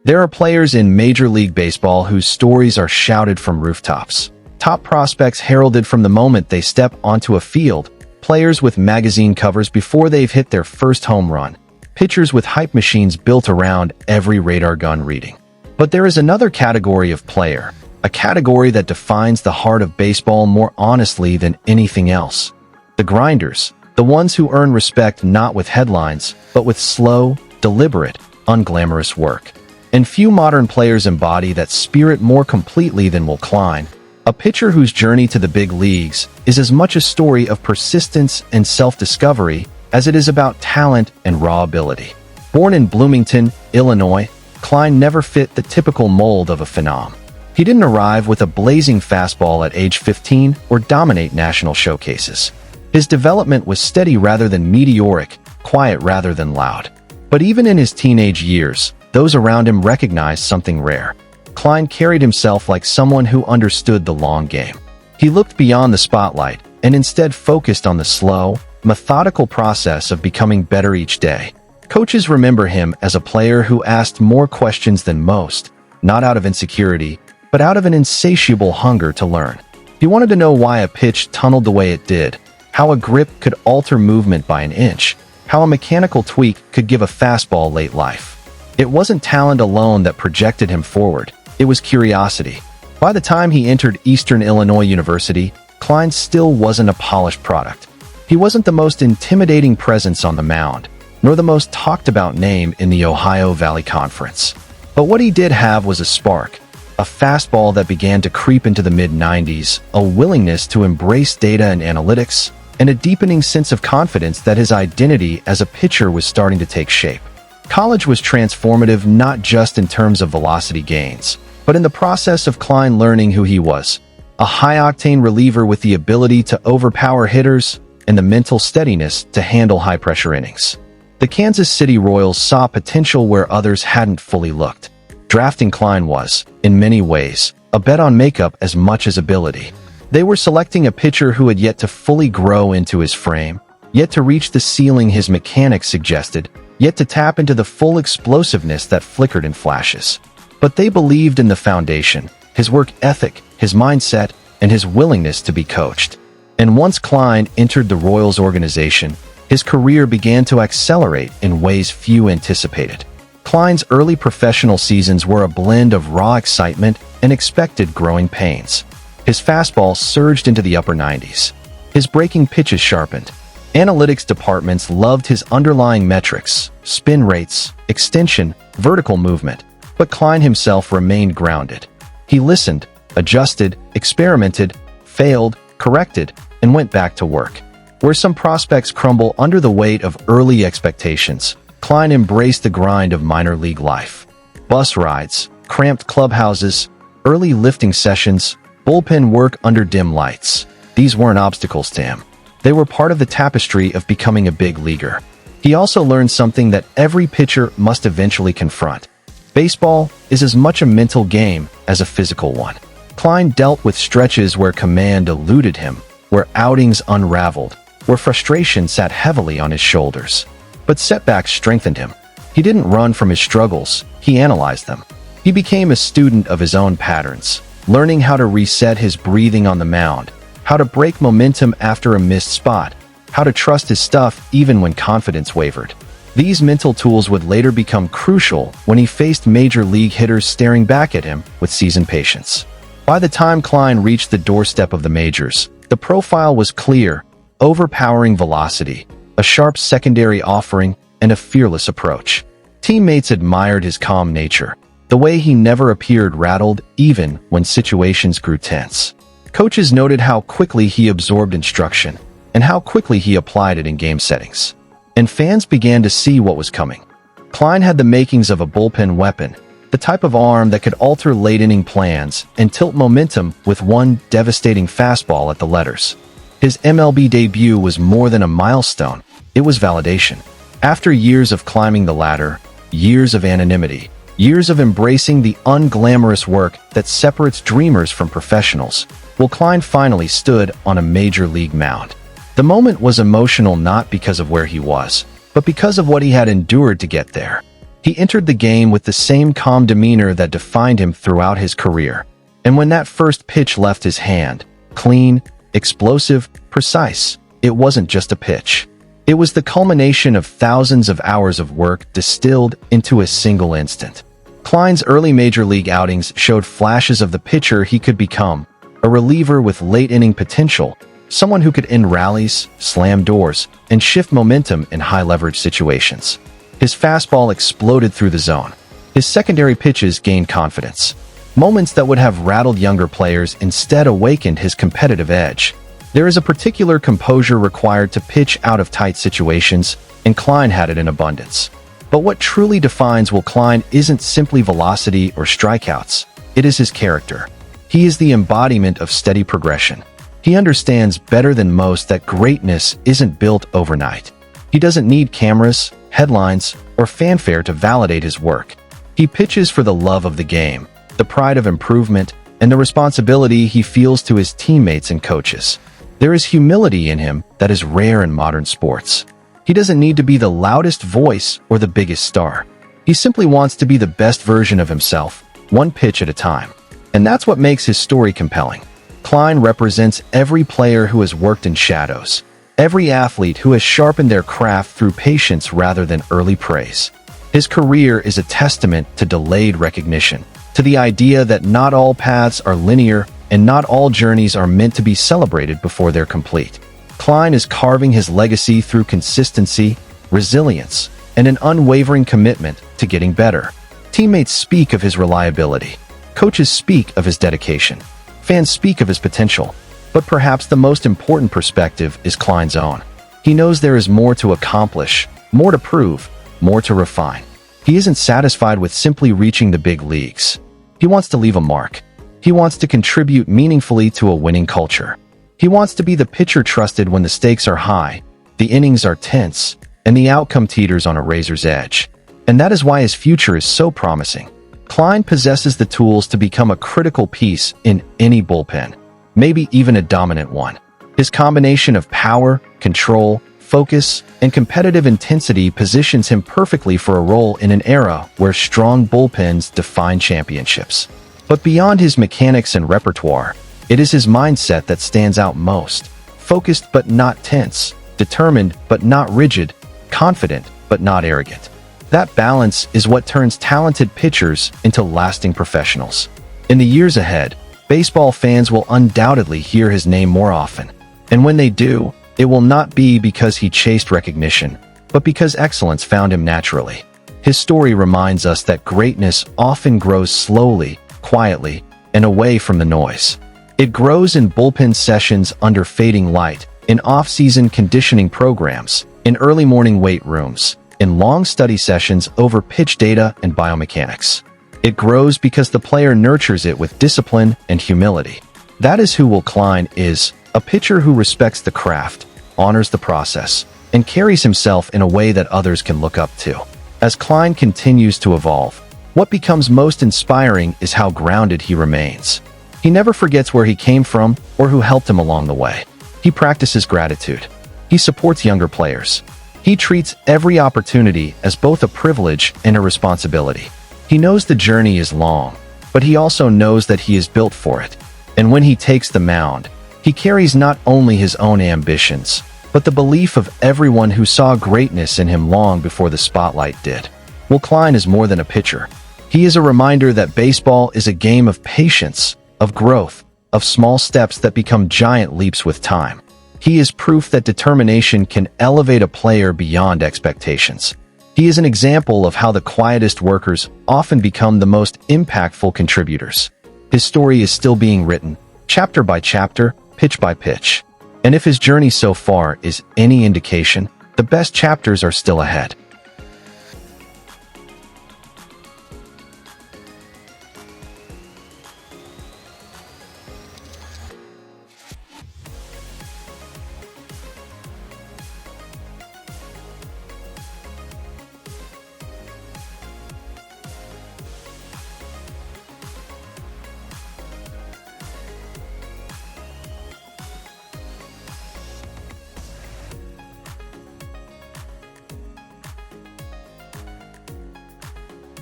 There are players in Major League Baseball whose stories are shouted from rooftops. Top prospects heralded from the moment they step onto a field, players with magazine covers before they've hit their first home run, pitchers with hype machines built around every radar gun reading. But there is another category of player, a category that defines the heart of baseball more honestly than anything else. The grinders, the ones who earn respect not with headlines, but with slow, deliberate, unglamorous work. And few modern players embody that spirit more completely than Will Klein, a pitcher whose journey to the big leagues is as much a story of persistence and self-discovery as it is about talent and raw ability. Born in Bloomington, Illinois, Klein never fit the typical mold of a phenom. He didn't arrive with a blazing fastball at age 15 or dominate national showcases. His development was steady rather than meteoric, quiet rather than loud. But even in his teenage years, those around him recognized something rare. Klein carried himself like someone who understood the long game. He looked beyond the spotlight and instead focused on the slow, methodical process of becoming better each day. Coaches remember him as a player who asked more questions than most, not out of insecurity, but out of an insatiable hunger to learn. He wanted to know why a pitch tunneled the way it did, how a grip could alter movement by an inch, how a mechanical tweak could give a fastball late life. It wasn't talent alone that projected him forward. It was curiosity. By the time he entered Eastern Illinois University, Klein still wasn't a polished product. He wasn't the most intimidating presence on the mound, nor the most talked-about name in the Ohio Valley Conference. But what he did have was a spark, a fastball that began to creep into the mid-90s, a willingness to embrace data and analytics, and a deepening sense of confidence that his identity as a pitcher was starting to take shape. College was transformative not just in terms of velocity gains, but in the process of Klein learning who he was, a high-octane reliever with the ability to overpower hitters and the mental steadiness to handle high-pressure innings. The Kansas City Royals saw potential where others hadn't fully looked. Drafting Klein was, in many ways, a bet on makeup as much as ability. They were selecting a pitcher who had yet to fully grow into his frame, yet to reach the ceiling his mechanics suggested, yet to tap into the full explosiveness that flickered in flashes. But they believed in the foundation, his work ethic, his mindset, and his willingness to be coached. And once Klein entered the Royals organization, his career began to accelerate in ways few anticipated. Klein's early professional seasons were a blend of raw excitement and expected growing pains. His fastball surged into the upper 90s. His breaking pitches sharpened. Analytics departments loved his underlying metrics, spin rates, extension, vertical movement, but Klein himself remained grounded. He listened, adjusted, experimented, failed, corrected, and went back to work. Where some prospects crumble under the weight of early expectations, Klein embraced the grind of minor league life. Bus rides, cramped clubhouses, early lifting sessions, bullpen work under dim lights. These weren't obstacles to him. They were part of the tapestry of becoming a big leaguer. He also learned something that every pitcher must eventually confront. Baseball is as much a mental game as a physical one. Klein dealt with stretches where command eluded him, where outings unraveled, where frustration sat heavily on his shoulders. But setbacks strengthened him. He didn't run from his struggles, he analyzed them. He became a student of his own patterns, learning how to reset his breathing on the mound, how to break momentum after a missed spot, how to trust his stuff even when confidence wavered. These mental tools would later become crucial when he faced major league hitters staring back at him with seasoned patience. By the time Klein reached the doorstep of the majors, the profile was clear: overpowering velocity, a sharp secondary offering, and a fearless approach. Teammates admired his calm nature, the way he never appeared rattled even when situations grew tense. Coaches noted how quickly he absorbed instruction and how quickly he applied it in game settings. And fans began to see what was coming. Klein had the makings of a bullpen weapon, the type of arm that could alter late-inning plans and tilt momentum with one devastating fastball at the letters. His MLB debut was more than a milestone, it was validation. After years of climbing the ladder, years of anonymity, years of embracing the unglamorous work that separates dreamers from professionals, Will Klein finally stood on a major league mound. The moment was emotional not because of where he was, but because of what he had endured to get there. He entered the game with the same calm demeanor that defined him throughout his career. And when that first pitch left his hand, clean, explosive, precise, it wasn't just a pitch. It was the culmination of thousands of hours of work distilled into a single instant. Klein's early major league outings showed flashes of the pitcher he could become, a reliever with late-inning potential, someone who could end rallies, slam doors, and shift momentum in high-leverage situations. His fastball exploded through the zone. His secondary pitches gained confidence. Moments that would have rattled younger players instead awakened his competitive edge. There is a particular composure required to pitch out of tight situations, and Klein had it in abundance. But what truly defines Will Klein isn't simply velocity or strikeouts. It is his character. He is the embodiment of steady progression. He understands better than most that greatness isn't built overnight. He doesn't need cameras, headlines, or fanfare to validate his work. He pitches for the love of the game, the pride of improvement, and the responsibility he feels to his teammates and coaches. There is humility in him that is rare in modern sports. He doesn't need to be the loudest voice or the biggest star. He simply wants to be the best version of himself, one pitch at a time. And that's what makes his story compelling. Klein represents every player who has worked in shadows, every athlete who has sharpened their craft through patience rather than early praise. His career is a testament to delayed recognition, to the idea that not all paths are linear and not all journeys are meant to be celebrated before they're complete. Klein is carving his legacy through consistency, resilience, and an unwavering commitment to getting better. Teammates speak of his reliability. Coaches speak of his dedication. Fans speak of his potential. But perhaps the most important perspective is Klein's own. He knows there is more to accomplish, more to prove, more to refine. He isn't satisfied with simply reaching the big leagues. He wants to leave a mark. He wants to contribute meaningfully to a winning culture. He wants to be the pitcher trusted when the stakes are high, the innings are tense, and the outcome teeters on a razor's edge. And that is why his future is so promising. Klein possesses the tools to become a critical piece in any bullpen, maybe even a dominant one. His combination of power, control, focus, and competitive intensity positions him perfectly for a role in an era where strong bullpens define championships. But beyond his mechanics and repertoire, it is his mindset that stands out most. Focused but not tense, determined but not rigid, confident but not arrogant. That balance is what turns talented pitchers into lasting professionals. In the years ahead, baseball fans will undoubtedly hear his name more often. And when they do, it will not be because he chased recognition, but because excellence found him naturally. His story reminds us that greatness often grows slowly, quietly, and away from the noise. It grows in bullpen sessions under fading light, in off-season conditioning programs, in early morning weight rooms, in long study sessions over pitch data and biomechanics. It grows because the player nurtures it with discipline and humility. That is who Will Klein is, a pitcher who respects the craft, honors the process, and carries himself in a way that others can look up to. As Klein continues to evolve, what becomes most inspiring is how grounded he remains. He never forgets where he came from or who helped him along the way. He practices gratitude. He supports younger players. He treats every opportunity as both a privilege and a responsibility. He knows the journey is long, but he also knows that he is built for it. And when he takes the mound, he carries not only his own ambitions, but the belief of everyone who saw greatness in him long before the spotlight did. Will Klein is more than a pitcher. He is a reminder that baseball is a game of patience, of growth, of small steps that become giant leaps with time. He is proof that determination can elevate a player beyond expectations. He is an example of how the quietest workers often become the most impactful contributors. His story is still being written, chapter by chapter, pitch by pitch. And if his journey so far is any indication, the best chapters are still ahead.